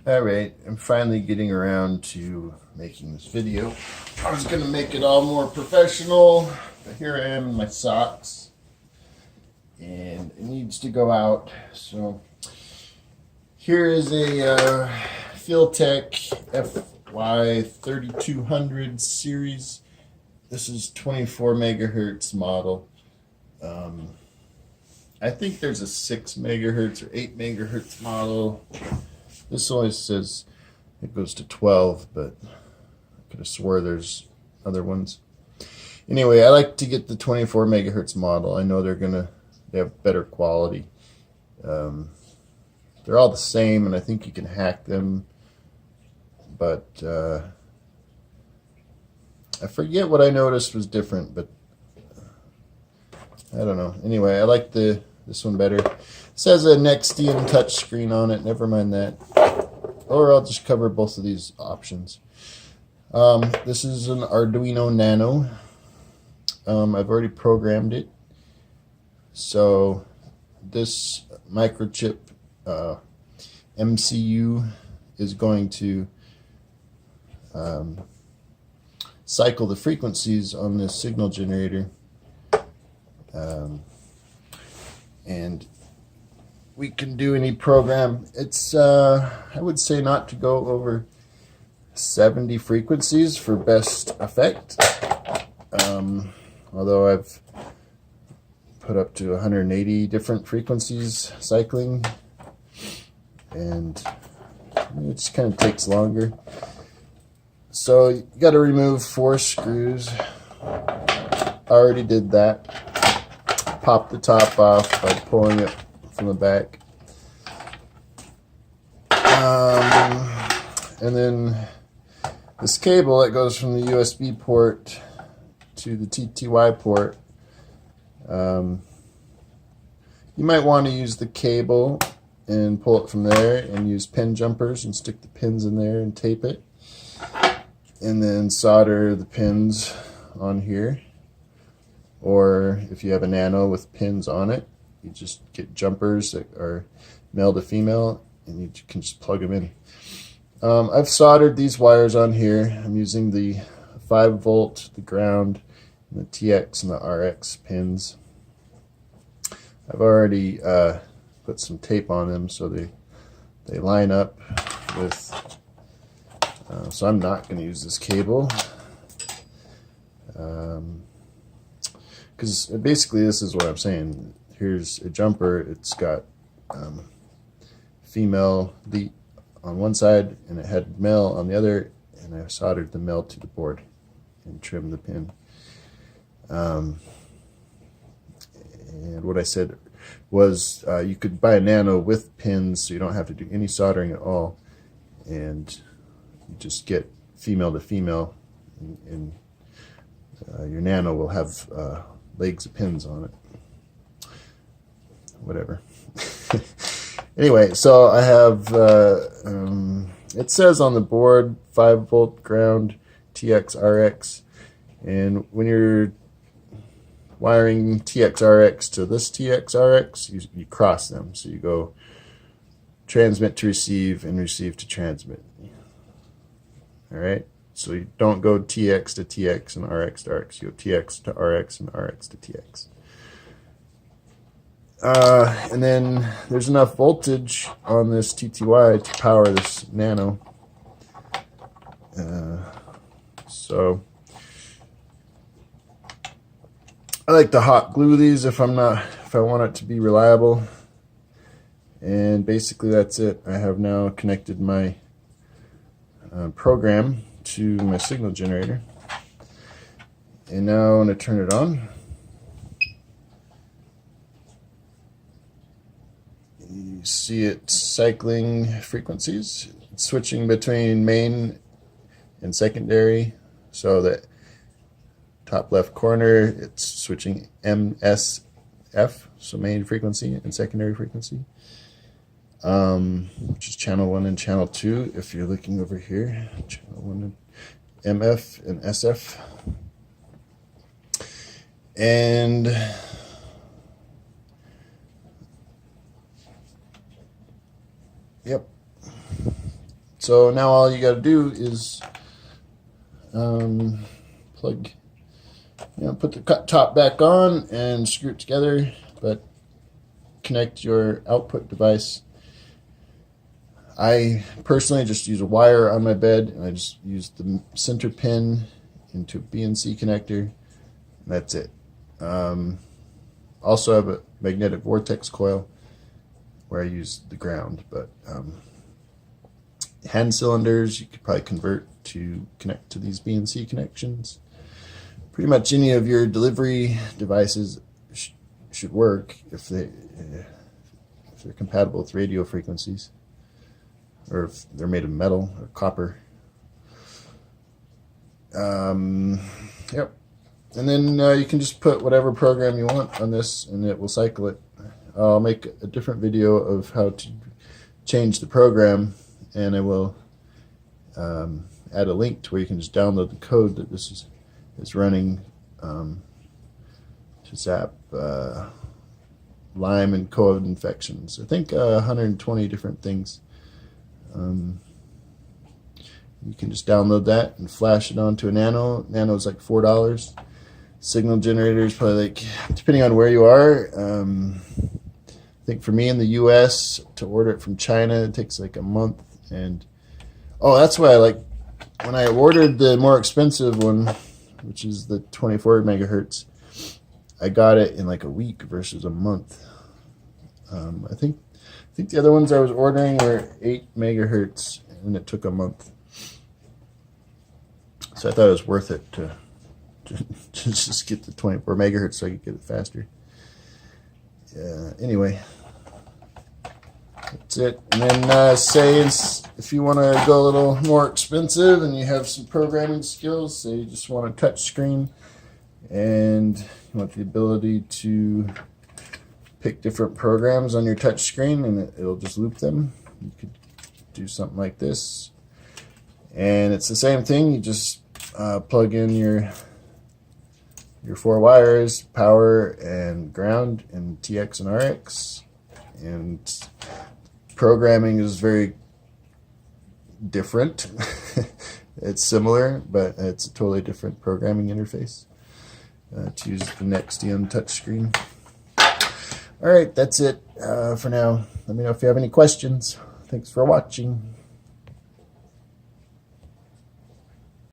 Alright, I'm finally getting around to making this video. I was going to make it all more professional, but here I am in my socks, and it needs to go out. So here is a Philtech FY3200 series. This is 24 megahertz model. I think there's a 6 megahertz or 8 megahertz model. This always says it goes to 12, but I could have swore there's other ones. Anyway, I like to get the 24 megahertz model. I know they have better quality. They're all the same, and I think you can hack them, but I forget what I noticed was different, but I don't know. Anyway, I like this one better. It says a Nextium touchscreen on it. Never mind that. Or I'll just cover both of these options. This is an Arduino Nano. I've already programmed it. So this microchip MCU is going to cycle the frequencies on this signal generator. And we can do any program. It's I would say not to go over 70 frequencies for best effect, although I've put up to 180 different frequencies cycling, and it just kind of takes longer. So you got to remove 4 screws. I already did that. Pop the top off by pulling it from the back. And then this cable that goes from the USB port to the TTY port. You might want to use the cable and pull it from there and use pin jumpers and stick the pins in there and tape it. And then solder the pins on here. Or if you have a Nano with pins on it, you just get jumpers that are male to female, and you can just plug them in. I've soldered these wires on here. I'm using the 5 volt, the ground, and the TX and the RX pins. I've already put some tape on them so they line up with, so I'm not going to use this cable. Because basically this is what I'm saying. Here's a jumper. It's got female lead on one side and it had male on the other, and I soldered the male to the board and trimmed the pin. And what I said was you could buy a Nano with pins, so you don't have to do any soldering at all, and you just get female to female, and your Nano will have legs of pins on it. Whatever. Anyway, so I have, it says on the board 5 volt ground TX RX, and when you're wiring TX RX to this TX RX, you cross them. So you go transmit to receive and receive to transmit. Alright? So you don't go TX to TX and RX to RX. You go TX to RX and RX to TX. And then there's enough voltage on this TTY to power this Nano. So I like to hot glue these if I want it to be reliable. And basically that's it. I have now connected my program to my signal generator, and now I'm going to turn it on. You see it cycling frequencies. It's switching between main and secondary. So the top left corner, it's switching MSF, so main frequency and secondary frequency, which is channel 1 and channel 2. If you're looking over here, channel 1 and MF and SF. And yep, So now all you got to do is plug, put the top back on and screw it together, but connect your output device. I personally just use a wire on my bed, and I just use the center pin into a BNC connector, and that's it. Also have a magnetic vortex coil where I use the ground, but hand cylinders you could probably convert to connect to these BNC connections. Pretty much any of your delivery devices should work if they're compatible with radio frequencies, or if they're made of metal or copper. Yep. And then you can just put whatever program you want on this, and it will cycle it. I'll make a different video of how to change the program, and I will add a link to where you can just download the code that this is running to zap Lyme and COVID infections. I think 120 different things. You can just download that and flash it onto a Nano. Nano is like $4. Signal generator is probably like, depending on where you are, I think for me in the US, to order it from China, it takes like a month. And oh, that's why I like, when I ordered the more expensive one, which is the 24 megahertz, I got it in like a week versus a month. I think the other ones I was ordering were 8 megahertz, and it took a month. So I thought it was worth it to just get the 24 megahertz so I could get it faster. Anyway, that's it. And then say if you want to go a little more expensive and you have some programming skills, say you just want a touch screen and you want the ability to pick different programs on your touch screen and it'll just loop them, you could do something like this. And it's the same thing, you just plug in your 4 wires, power and ground, and TX and RX. And programming is very different. It's similar, but it's a totally different programming interface to use the Nexium touchscreen. Alright, that's it for now. Let me know if you have any questions. Thanks for watching.